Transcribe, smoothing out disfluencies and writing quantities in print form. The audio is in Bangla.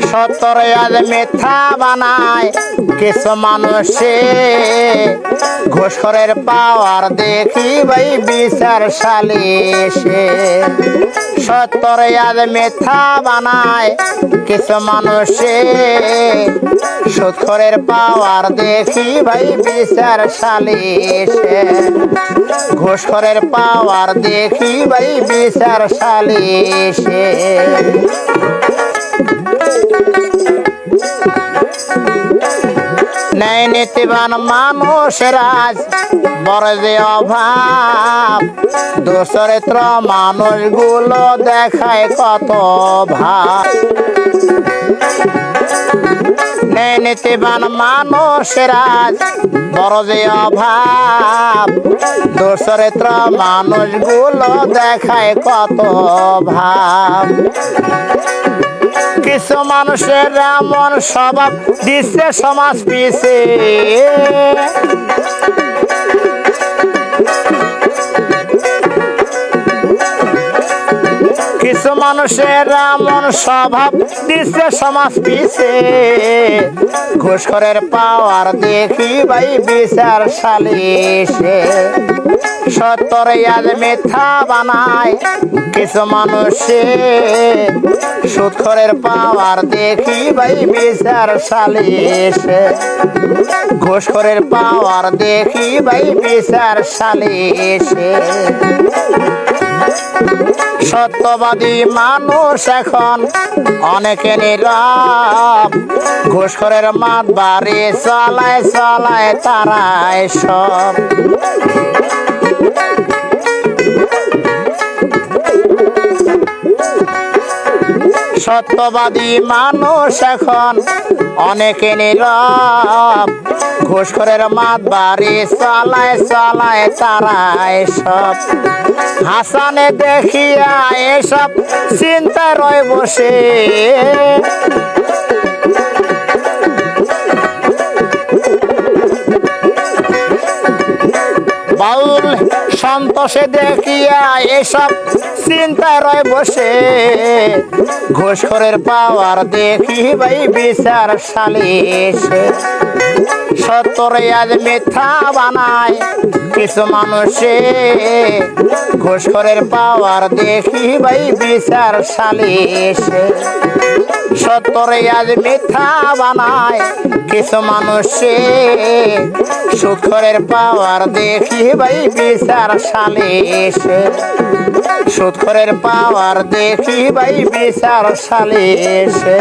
সত্যরে আজ মিথ্যা বানায় কিছু মানুষে ঘুষখোরের পাওয়ার দেখি ভাই বিচার সালিশে সত্যরে আজ মিথ্যা বানায় কিছু মানুষে সুদখোরের পাওয়ার দেখি ভাই বিচার সালিশে ঘুষখোরের পাওয়ার দেখি ভাই বিচার সালিশে ন্যায় নীতিবান মানুষের আজ বড় যে অভাব দুচরিত্র মানুষগুলো দেখায় কত ভাব ন্যায় নীতিবান মানুষের আজ বড় যে অভাব দুচরিত্র মানুষগুলো দেখায় কত ভাব কিছু মানুষের এমন স্বভাব দিচ্ছে সমাজ পিছে কিছু মানুষের এমন স্বভাব দিচ্ছে সমাজ পিছে ঘুষখোরের পাওয়ার দেখি ভাই বিচার সালিশে সত্যরে আজ মিথ্যা বানায় কিছু মানুষে সুদখোরের পাওয়ার দেখি ভাই বিচার সালিশে ঘুষখোরের পাওয়ার দেখি ভাই বিচার সালিশে সত্যবাদী মানুষ এখন অনেকে নীরব ঘুষখোরের মাত বাড়ি চালায় চালায় তারাই সব সত্যবাদী মানুষ এখন অনেকে নীরব ঘুষখোরের মাত বাড়ি চালায় চালায় তারাই সব হাসানে দেখিয়া এসব চিন্তা রয় বসে বাউল সন্তোষে দেখিয়া এসব চিন্তায় রয় বসে ঘুষখোরের পাওয়ার দেখি ভাই বিচার সালিশে সত্যরে আজ মিথ্যা বানায় কিছু মানুষে ঘুষখোরের পাওয়ার দেখি ভাই বিচার সালিশে সত্যরে আজ মিথ্যা বানায় কিছু মানুষে সুদখোরের পাওয়ার দেখি ভাই বিচার সালিশে সুদখোরের পাওয়ার দেখি ভাই বিচার সালিশে।